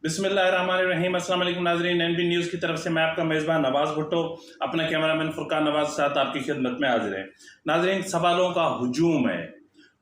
बिस्मिल्लाहिर्रहमानिर्रहीम। अस्सलाम वालेकुम नाज़रीन, एनबी न्यूज़ की तरफ से मैं आपका मेज़बान नवाज़ भुट्टो अपना कैमरामैन फुरकान नवाज़ के साथ आपकी खिदमत में हाजिर है। नाज़रीन, सवालों का हुजूम है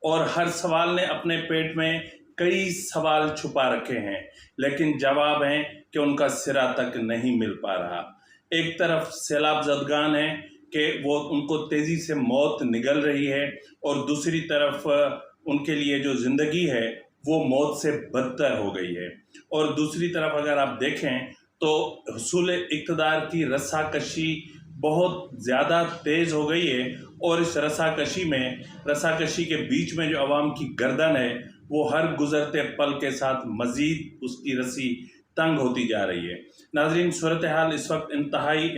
और हर सवाल ने अपने पेट में कई सवाल छुपा रखे हैं, लेकिन जवाब हैं कि उनका सिरा तक नहीं मिल पा रहा। एक तरफ सैलाब ज़दगान है कि वो उनको तेज़ी से मौत निगल रही है और दूसरी तरफ उनके लिए जो ज़िंदगी है वो मौत से बदतर हो गई है। और दूसरी तरफ अगर आप देखें तो हुसूल इक़्तिदार की रस्साकशी बहुत ज़्यादा तेज़ हो गई है और इस रस्साकशी के बीच में जो अवाम की गर्दन है वो हर गुज़रते पल के साथ मज़ीद उसकी रस्सी तंग होती जा रही है। नाज़रीन, सूरत हाल इस वक्त इंतहाई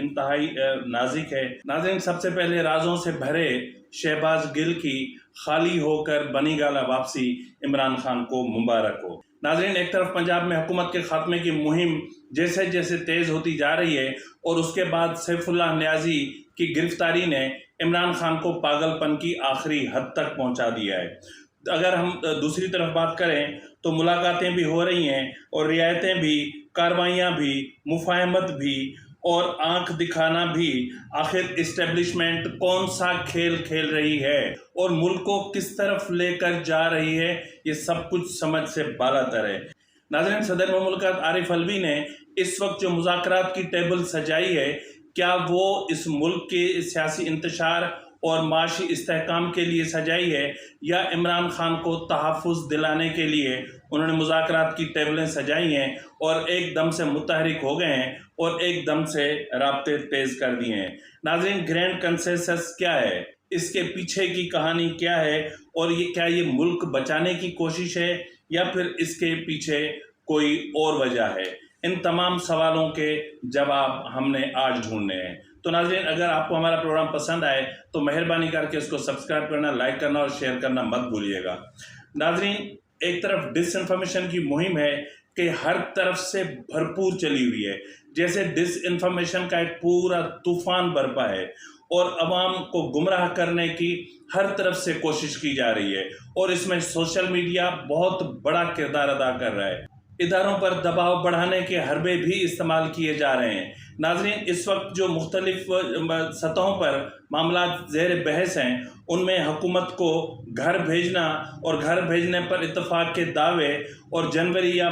नाजुक है। नाज़रीन, सबसे पहले राजों से भरे शहबाज गिल की खाली होकर बनी गाला वापसी इमरान खान को मुबारक हो। नाज़रीन, एक तरफ पंजाब में हुकूमत के खात्मे की मुहिम जैसे जैसे तेज़ होती जा रही है और उसके बाद सैफुल्लाह नियाज़ी की गिरफ्तारी ने इमरान खान को पागलपन की आखिरी हद तक पहुंचा दिया है। अगर हम दूसरी तरफ बात करें तो मुलाकातें भी हो रही हैं और रियायतें भी, कार्रवाइयाँ भी, मुफाहमत भी और आंख दिखाना भी। आखिर इस्टेब्लिशमेंट कौन सा खेल खेल रही है और मुल्क को किस तरफ लेकर जा रही है, ये सब कुछ समझ से बालातर है। नाज़रीन, सदर मुमलिकत आरिफ अलवी ने इस वक्त जो मुज़ाकरात की टेबल सजाई है, क्या वो इस मुल्क के सियासी इंतशार और माशी इस्तेहकाम के लिए सजाई है या इमरान खान को तहफ़्फ़ुज़ दिलाने के लिए उन्होंने मुज़ाकरात की टेबलें सजाई हैं और एकदम से मुतहरिक हो गए हैं और एकदम से राब्ते तेज़ कर दिए हैं। नाज़रीन, ग्रैंड कंसेंसस क्या है, इसके पीछे की कहानी क्या है और क्या ये मुल्क बचाने की कोशिश है या फिर इसके पीछे कोई और वजह है? इन तमाम सवालों के जवाब हमने आज ढूंढने हैं। तो नाज़रीन, अगर आपको हमारा प्रोग्राम पसंद आए तो मेहरबानी करके इसको सब्सक्राइब करना, लाइक करना और शेयर करना मत भूलिएगा। नाज़रीन, एक तरफ डिसइंफॉर्मेशन की मुहिम है कि हर तरफ से भरपूर चली हुई है, जैसे डिसइंफॉर्मेशन का एक पूरा तूफान बरपा है और अवाम को गुमराह करने की हर तरफ से कोशिश की जा रही है और इसमें सोशल मीडिया बहुत बड़ा किरदार अदा कर रहा है। इदारों पर दबाव बढ़ाने के हरबे भी इस्तेमाल किए जा रहे हैं। नाज़रीन, इस वक्त जो मुख्तलिफ सतहों पर मामला ज़ेर बहस हैं, उनमें हुकूमत को घर भेजना और घर भेजने पर इत्तफाक के दावे और जनवरी या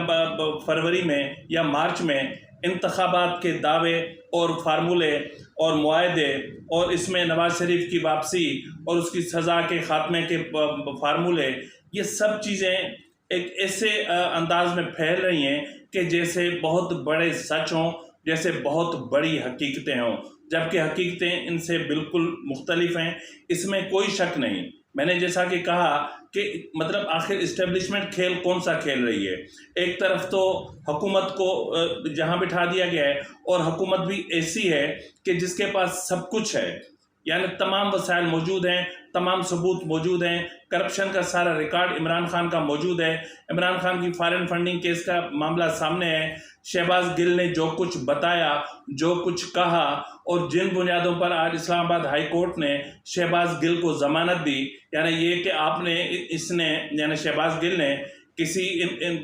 फरवरी में या मार्च में इंतखाबात के दावे और फार्मूले और मुआहदे और इसमें नवाज शरीफ की वापसी और उसकी सज़ा के ख़ात्मे के फार्मूले, ये सब चीज़ें एक ऐसे अंदाज में फैल रही हैं कि जैसे बहुत बड़े सच हों, जैसे बहुत बड़ी हकीकतें हों, जबकि हकीकतें इनसे बिल्कुल मुख्तलिफ हैं, इसमें कोई शक नहीं। मैंने जैसा कि कहा कि मतलब आखिर इस्टेब्लिशमेंट खेल कौन सा खेल रही है। एक तरफ तो हुकूमत को जहां बिठा दिया गया है और हुकूमत भी ऐसी है कि जिसके पास सब कुछ है, यानी तमाम वसाइल मौजूद हैं, तमाम सबूत मौजूद हैं, करप्शन का सारा रिकॉर्ड इमरान खान का मौजूद है, इमरान खान की फॉरेन फंडिंग केस का मामला सामने है, शहबाज गिल ने जो कुछ बताया, जो कुछ कहा और जिन बुनियादों पर आज इस्लामाबाद हाई कोर्ट ने शहबाज गिल को ज़मानत दी, यानी ये कि यानी शहबाज गिल ने किसी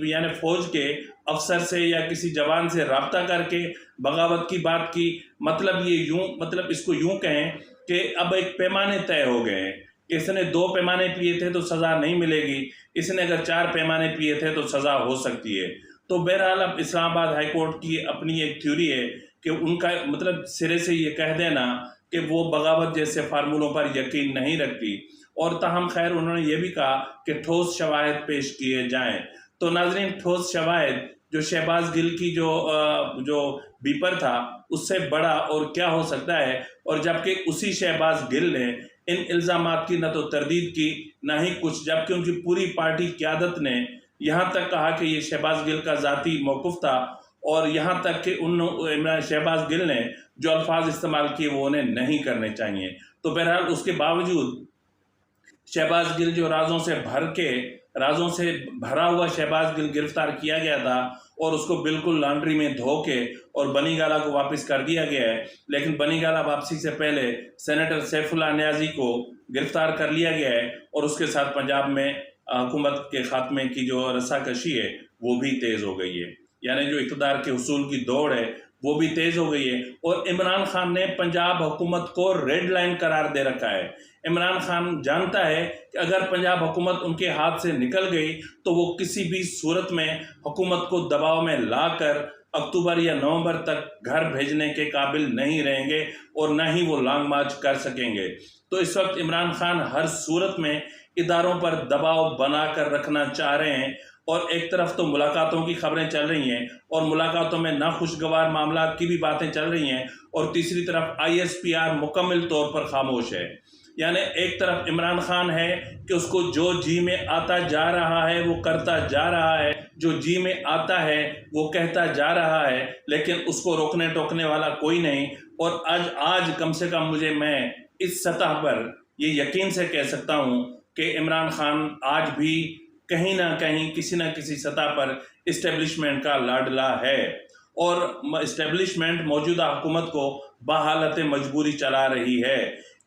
यानी फ़ौज के अफसर से या किसी जवान से रब्ता करके बगावत की बात की। मतलब इसको यूँ कहें कि अब एक पैमाने तय हो गए हैं। इसने 2 पैमाने पिए थे तो सज़ा नहीं मिलेगी, इसने अगर 4 पैमाने पिए थे तो सज़ा हो सकती है। तो बहरहाल अब इस्लामाबाद हाई कोर्ट की अपनी एक थ्योरी है कि उनका मतलब सिरे से ये कह देना कि वो बगावत जैसे फार्मूलों पर यकीन नहीं रखती और ताहम खैर उन्होंने ये भी कहा कि ठोस शवाहिद पेश किए जाएं। तो नाज़रीन, ठोस शवाहिद जो शहबाज गिल की जो बीपर था उससे बड़ा और क्या हो सकता है, और जबकि उसी शहबाज गिल ने इन इल्ज़ामात की न तो तरदीद की ना ही कुछ, जबकि उनकी पूरी पार्टी क़यादत ने यहाँ तक कहा कि ये शहबाज गिल का ज़ाती मौक़िफ़ था और यहाँ तक कि शहबाज गिल ने जो अल्फाज इस्तेमाल किए वो उन्हें नहीं करने चाहिए। तो बहरहाल उसके बावजूद शहबाज गिल जो राजों से भरा हुआ शहबाज गिल गिरफ्तार किया गया था और उसको बिल्कुल लॉन्ड्री में धो के और बनी गाला को वापस कर दिया गया है, लेकिन बनी गाला वापसी से पहले सेनेटर सैफुल्लाह नियाज़ी को गिरफ्तार कर लिया गया है और उसके साथ पंजाब में हुकूमत के खात्मे की जो रस्साकशी है वो भी तेज़ हो गई है। यानी जो इक़्तिदार के हुसूल की दौड़ है वो भी तेज़ हो गई है। और इमरान खान ने पंजाब हुकूमत को रेड लाइन करार दे रखा है। इमरान खान जानता है कि अगर पंजाब हुकूमत उनके हाथ से निकल गई तो वो किसी भी सूरत में हुकूमत को दबाव में लाकर अक्टूबर या नवंबर तक घर भेजने के काबिल नहीं रहेंगे और ना ही वो लॉन्ग मार्च कर सकेंगे। तो इस वक्त इमरान खान हर सूरत में इदारों पर दबाव बनाकर रखना चाह रहे हैं। और एक तरफ तो मुलाकातों की खबरें चल रही हैं और मुलाकातों में नाखुशगवार मामला की भी बातें चल रही हैं, और तीसरी तरफ ISPR मुकम्मल तौर पर खामोश है। यानी एक तरफ इमरान खान है कि उसको जो जी में आता जा रहा है वो करता जा रहा है, जो जी में आता है वो कहता जा रहा है, लेकिन उसको रोकने टोकने वाला कोई नहीं। और आज कम से कम मैं इस सतह पर ये यकीन से कह सकता हूँ कि इमरान खान आज भी कहीं ना कहीं किसी न किसी सतह पर इस्टेब्लिशमेंट का लाडला है, और इस्टेब्लिशमेंट मौजूदा हुकूमत को बहालत मजबूरी चला रही है,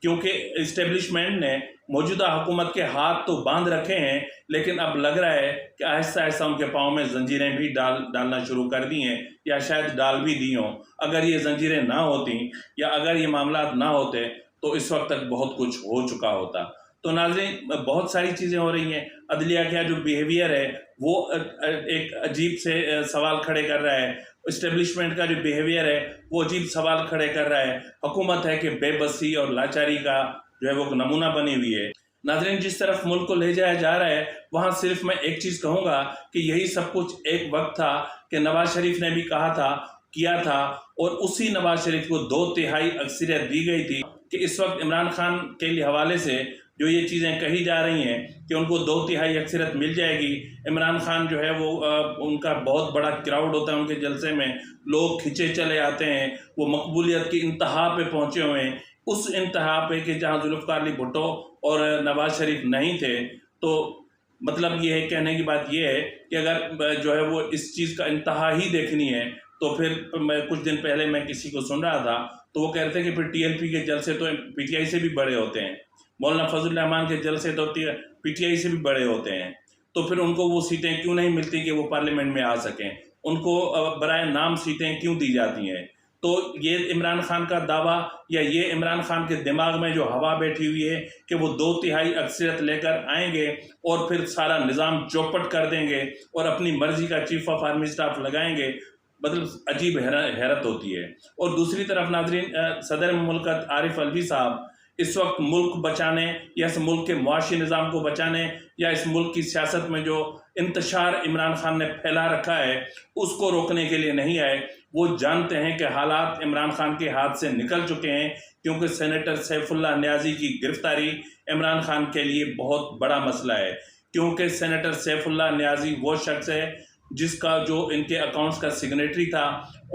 क्योंकि इस्टेब्लिशमेंट ने मौजूदा हुकूमत के हाथ तो बांध रखे हैं, लेकिन अब लग रहा है कि आहिस्ता आहिस्ता उनके पाँव में जंजीरें भी डालना शुरू कर दी हैं, या शायद डाल भी दी हों। अगर ये जंजीरें ना होती या अगर ये मामला ना होते तो इस वक्त तक बहुत कुछ हो चुका होता। तो नाज़रीन, बहुत सारी चीज़ें हो रही हैं। अदलिया का जो बिहेवियर है वो एक अजीब से सवाल खड़े कर रहा है। इस्टेब्लिशमेंट का जो बिहेवियर है वो अजीब सवाल खड़े कर रहा है। हुकूमत है कि बेबसी और लाचारी का जो है वो नमूना बनी हुई है। नाज़रीन, जिस तरफ मुल्क को ले जाया जा रहा है वहाँ सिर्फ मैं एक चीज़ कहूँगा कि यही सब कुछ एक वक्त था कि नवाज शरीफ ने भी कहा था, किया था, और उसी नवाज शरीफ को 2/3 अक्सरियत दी गई थी कि इस वक्त इमरान खान के हवाले से जो ये चीज़ें कही जा रही हैं कि उनको 2/3 अक्सरियत मिल जाएगी। इमरान खान जो है वो उनका बहुत बड़ा क्राउड होता है, उनके जलसे में लोग खिंचे चले आते हैं, वो मकबूलियत की इंतहा पे पहुँचे हुए हैं, उस इंतहा पे कि जहाँ जुल्फ़िकार अली भुट्टो और नवाज शरीफ नहीं थे। तो मतलब ये है, कहने की बात ये है कि अगर जो है वो इस चीज़ का इंतहा ही देखनी है तो फिर कुछ दिन पहले मैं किसी को सुन रहा था तो वो कह रहे थे कि फिर TLP के जलसे तो PTI से भी बड़े होते हैं, मौलाना फजल रहमान के जलसे तो PTI से भी बड़े होते हैं, तो फिर उनको वो सीटें क्यों नहीं मिलती कि वो पार्लियामेंट में आ सकें, उनको बराए नाम सीटें क्यों दी जाती हैं। तो ये इमरान खान का दावा या ये इमरान खान के दिमाग में जो हवा बैठी हुई है कि वो 2/3 अक्सरियत लेकर आएंगे और फिर सारा निज़ाम चौपट कर देंगे और अपनी मर्जी का चीफ ऑफ आर्मी स्टाफ लगाएंगे, मतलब अजीब हैरत होती है। और दूसरी तरफ नाजरीन, सदर मुल्कत आरिफ अलवी साहब इस वक्त मुल्क बचाने या इस मुल्क के मुआशी निज़ाम को बचाने या इस मुल्क की सियासत में जो इंतशार इमरान खान ने फैला रखा है उसको रोकने के लिए नहीं आए। वो जानते हैं कि हालात इमरान खान के हाथ से निकल चुके हैं, क्योंकि सेनेटर सैफुल्लाह न्याजी की गिरफ्तारी इमरान खान के लिए बहुत बड़ा मसला है, क्योंकि सेनेटर सैफुल्लाह न्याजी वो शख्स है जिसका जो इनके अकाउंट्स का सिग्नेटरी था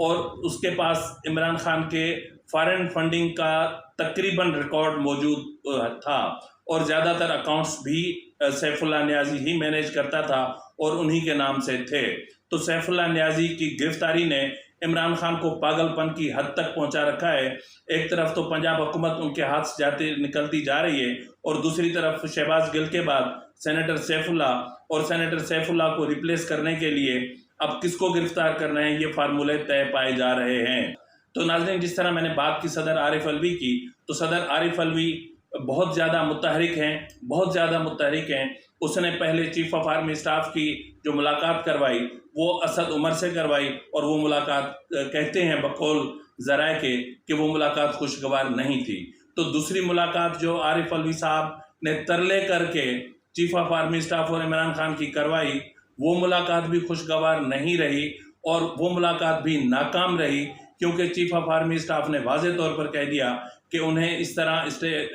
और उसके पास इमरान खान के फॉरेन फंडिंग का तकरीबन रिकॉर्ड मौजूद था और ज़्यादातर अकाउंट्स भी सैफुल्लाह न्याजी ही मैनेज करता था और उन्हीं के नाम से थे। तो सैफुल्लाह न्याजी की गिरफ्तारी ने इमरान खान को पागलपन की हद तक पहुंचा रखा है। एक तरफ तो पंजाब हुकूमत उनके हाथ से निकलती जा रही है और दूसरी तरफ शहबाज गिल के बाद सेनेटर सैफुल्लाह को रिप्लेस करने के लिए अब किसको गिरफ्तार करना है ये फार्मूले तय पाए जा रहे हैं। तो नाज़रीन, जिस तरह मैंने बात की सदर आरिफ अलवी की, तो सदर आरिफ अलवी बहुत ज़्यादा मुतहरिक हैं। उसने पहले चीफ ऑफ आर्मी स्टाफ की जो मुलाकात करवाई वो असद उमर से करवाई और वो मुलाकात कहते हैं बकौल ज़राए के कि वो मुलाकात खुशगवार नहीं थी। तो दूसरी मुलाकात जो आरिफ अलवी साहब ने तरले करके चीफ ऑफ आर्मी स्टाफ और इमरान खान की करवाई, वो मुलाकात भी खुशगवार नहीं रही और वो मुलाकात भी नाकाम रही, क्योंकि चीफ ऑफ आर्मी स्टाफ ने वाज़े तौर पर कह दिया कि उन्हें इस तरह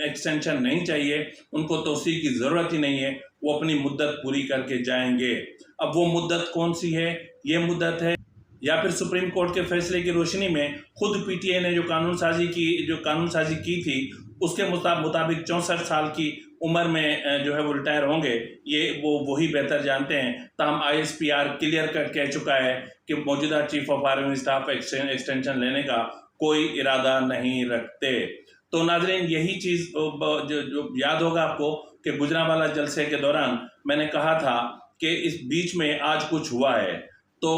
एक्सटेंशन नहीं चाहिए, उनको तोसी की ज़रूरत ही नहीं है, वो अपनी मुद्दत पूरी करके जाएंगे। अब वो मुद्दत कौन सी है? ये मुद्दत है या फिर सुप्रीम कोर्ट के फैसले की रोशनी में खुद PTI ने जो कानून साजी की थी उसके मुताबिक 64 साल की उम्र में जो है वो रिटायर होंगे, ये वही बेहतर जानते हैं। ताहम ISPR क्लियर कट कह चुका है कि मौजूदा chief of army staff extension लेने का कोई इरादा नहीं रखते। तो नाजरीन, यही चीज़ जो याद होगा आपको कि गुजरांवाला जलसे के दौरान मैंने कहा था कि इस बीच में आज कुछ हुआ है। तो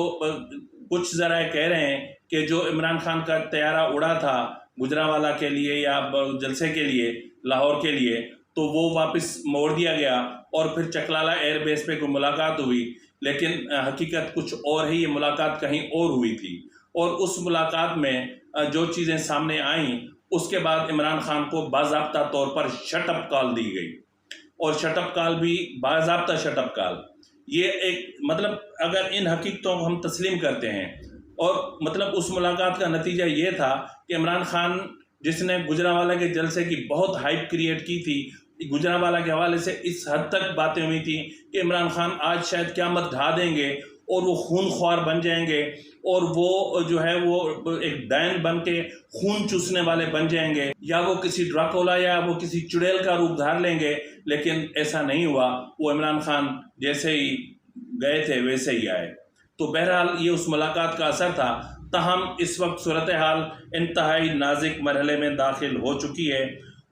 कुछ ज़राए कह रहे हैं कि जो इमरान खान का तैयारा उड़ा था गुजरांवाला के लिए या जलसे के लिए, लाहौर के लिए, तो वो वापस मोड़ दिया गया और फिर चकलाला एयर बेस पे कोई मुलाकात हुई, लेकिन हकीकत कुछ और है, ये मुलाकात कहीं और हुई थी। और उस मुलाकात में जो चीज़ें सामने आईं, उसके बाद इमरान खान को बाज़ाब्ता तौर पर शटअप कॉल दी गई, और शटअप कॉल भी बाज़ाब्ता शटअप कॉल। ये एक मतलब अगर इन हकीकतों को हम तस्लीम करते हैं, और मतलब उस मुलाकात का नतीजा ये था कि इमरान खान जिसने गुजरांवाला के जलसे की बहुत हाइप क्रिएट की थी, गुजरांवाला के हवाले से इस हद तक बातें हुई थी कि इमरान खान आज शायद क़यामत ढा देंगे और वो खूनख्वार बन जाएंगे, और वो जो है वो एक डायन बन के खून चूसने वाले बन जाएंगे, या वो किसी ड्राकोला या वो किसी चुड़ैल का रूप धार लेंगे। लेकिन ऐसा नहीं हुआ, वो इमरान खान जैसे ही गए थे वैसे ही आए। तो बहरहाल ये उस मुलाकात का असर था। तहम इस वक्त सूरत हाल इंतहाई नाजुक मरहले में दाखिल हो चुकी है,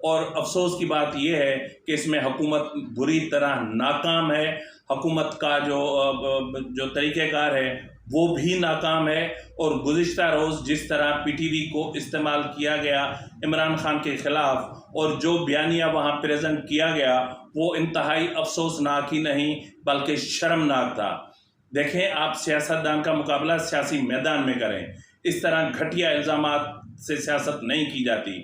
और अफसोस की बात यह है कि इसमें हुकूमत बुरी तरह नाकाम है। हुकूमत का जो तरीक़ेकार है वो भी नाकाम है, और गुज़िश्ता रोज़ जिस तरह पीटीवी को इस्तेमाल किया गया इमरान खान के ख़िलाफ़, और जो बयानिया वहाँ प्रेजेंट किया गया, वो इंतहाई अफसोसनाक ही नहीं बल्कि शर्मनाक था। देखें, आप सियासतदान का मुकाबला सियासी मैदान में करें, इस तरह घटिया इल्ज़ामात से सियासत नहीं की जाती।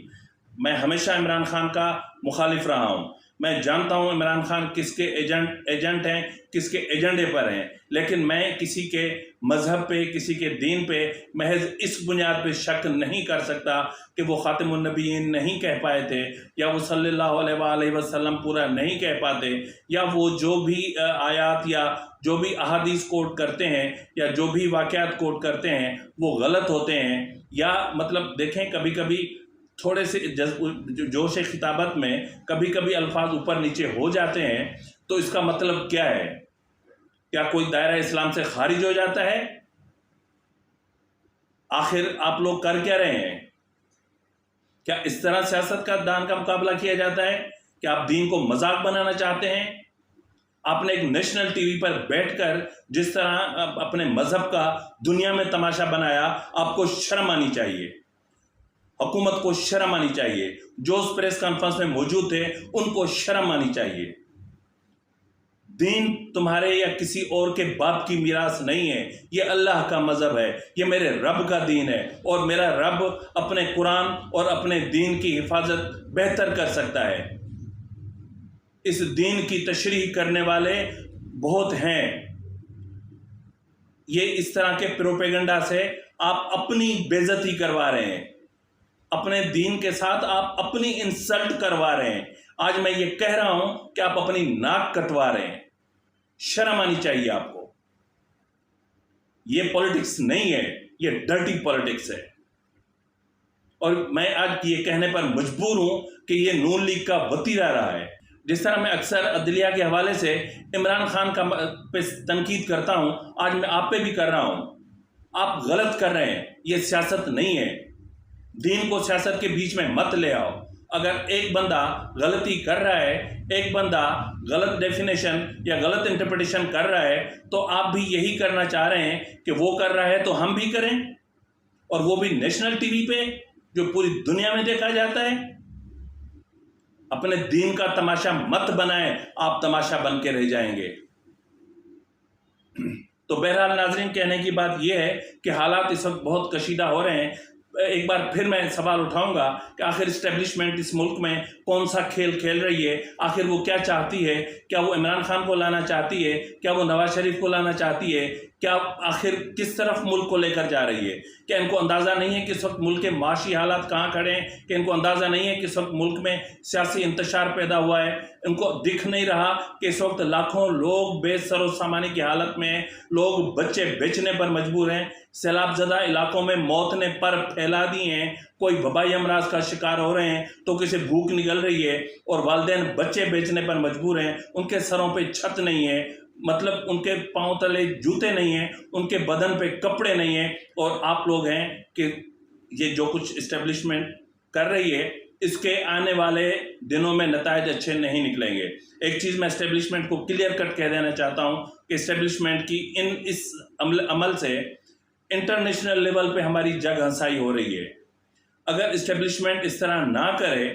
मैं हमेशा इमरान खान का मुखालिफ रहा हूँ। मैं जानता हूँ इमरान खान किसके एजेंट हैं, किसके एजेंडे पर हैं, लेकिन मैं किसी के मज़हब पे, किसी के दीन पे महज इस बुनियाद पे शक नहीं कर सकता कि वो ख़ातिमुन नबीयीन नहीं कह पाए थे, या वो सल्लल्लाहु अलैहि वसल्लम पूरा नहीं कह पाते, या वो जो भी आयात या जो भी अहादीस कोट करते हैं या जो भी वाक़यात कोट करते हैं वो गलत होते हैं। या मतलब देखें, कभी कभी थोड़े से जोश खिताबत में कभी कभी अल्फाज ऊपर नीचे हो जाते हैं, तो इसका मतलब क्या है? क्या कोई दायरा इस्लाम से खारिज हो जाता है? आखिर आप लोग कर क्या रहे हैं? क्या इस तरह सियासत का दान का मुकाबला किया जाता है? क्या आप दीन को मजाक बनाना चाहते हैं? आपने एक नेशनल टीवी पर बैठकर जिस तरह अपने मजहब का दुनिया में तमाशा बनाया, आपको शर्म आनी चाहिए, हुकूमत को शर्म आनी चाहिए। जो उस प्रेस कॉन्फ्रेंस में मौजूद थे उनको शर्म आनी चाहिए। दीन तुम्हारे या किसी और के बाप की मीरास नहीं है, ये अल्लाह का मजहब है, ये मेरे रब का दीन है, और मेरा रब अपने कुरान और अपने दीन की हिफाजत बेहतर कर सकता है। इस दीन की तशरीह करने वाले बहुत हैं। ये इस तरह के प्रोपेगेंडा से आप अपनी बेइज्जती करवा रहे हैं, अपने दीन के साथ आप अपनी इंसल्ट करवा रहे हैं। आज मैं ये कह रहा हूं कि आप अपनी नाक कटवा रहे हैं। शर्म आनी चाहिए आपको। ये पॉलिटिक्स नहीं है, ये डर्टी पॉलिटिक्स है। और मैं आज ये कहने पर मजबूर हूं कि ये नून लीग का वतीरा रहा है। जिस तरह मैं अक्सर अदलिया के हवाले से इमरान खान का पे तनकीद करता हूं, आज मैं आप पे भी कर रहा हूं। आप गलत कर रहे हैं, ये सियासत नहीं है। दीन को सियासत के बीच में मत ले आओ। अगर एक बंदा गलती कर रहा है, एक बंदा गलत डेफिनेशन या गलत इंटरप्रिटेशन कर रहा है, तो आप भी यही करना चाह रहे हैं कि वो कर रहा है तो हम भी करें, और वो भी नेशनल टीवी पे जो पूरी दुनिया में देखा जाता है। अपने दीन का तमाशा मत बनाएं, आप तमाशा बन के रह जाएंगे। तो बहरहाल नाजरीन, कहने की बात यह है कि हालात इस वक्त बहुत कशीदा हो रहे हैं। एक बार फिर मैं सवाल उठाऊंगा कि आखिर इस्टेब्लिशमेंट इस मुल्क में कौन सा खेल खेल रही है? आखिर वो क्या चाहती है? क्या वो इमरान खान को लाना चाहती है? क्या वो नवाज शरीफ को लाना चाहती है? क्या आखिर किस तरफ मुल्क को लेकर जा रही है? क्या इनको अंदाज़ा नहीं है कि इस वक्त मुल्क के माशी हालात कहाँ खड़े हैं? कि इनको अंदाज़ा नहीं है कि इस वक्त मुल्क में सियासी इंतशार पैदा हुआ है? इनको दिख नहीं रहा कि इस वक्त लाखों लोग बेसरो सामानी की हालत में हैं, लोग बच्चे बेचने पर मजबूर हैं, सैलाब ज़दा इलाकों में मौत ने पर फैला दिए हैं, कोई वबाई अमराज का शिकार हो रहे हैं, तो किसी भूख निकल रही है, और वालिदैन बच्चे बेचने पर मजबूर हैं, उनके सरों पे छत नहीं है, मतलब उनके पांव तले जूते नहीं हैं, उनके बदन पे कपड़े नहीं हैं, और आप लोग हैं कि ये जो कुछ इस्टेब्लिशमेंट कर रही है इसके आने वाले दिनों में नतायज अच्छे नहीं निकलेंगे। एक चीज़ मैं इस्टेब्लिशमेंट को क्लियर कट कह देना चाहता हूँ कि इस्टेब्लिशमेंट की इस अमल से इंटरनेशनल लेवल पे हमारी जग हंसाई हो रही है। अगर इस्टेब्लिशमेंट इस तरह ना करे,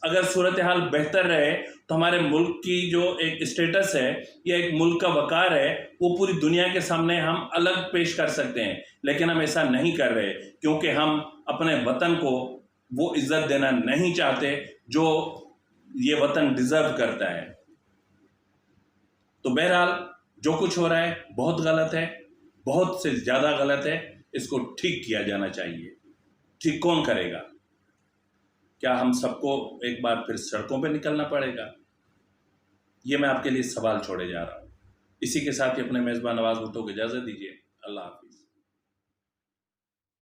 अगर सूरत हाल बेहतर रहे, तो हमारे मुल्क की जो एक स्टेटस है या एक मुल्क का वक़ार है वो पूरी दुनिया के सामने हम अलग पेश कर सकते हैं। लेकिन हम ऐसा नहीं कर रहे क्योंकि हम अपने वतन को वो इज्जत देना नहीं चाहते जो ये वतन डिज़र्व करता है। तो बहरहाल जो कुछ हो रहा है बहुत गलत है, बहुत से ज़्यादा गलत है। इसको ठीक किया जाना चाहिए। ठीक कौन करेगा? क्या हम सबको एक बार फिर सड़कों पे निकलना पड़ेगा? ये मैं आपके लिए सवाल छोड़े जा रहा हूँ। इसी के साथ ही अपने मेज़बान नवाज़ भुट्टो को इजाज़त दीजिए। अल्लाह हाफ़िज़।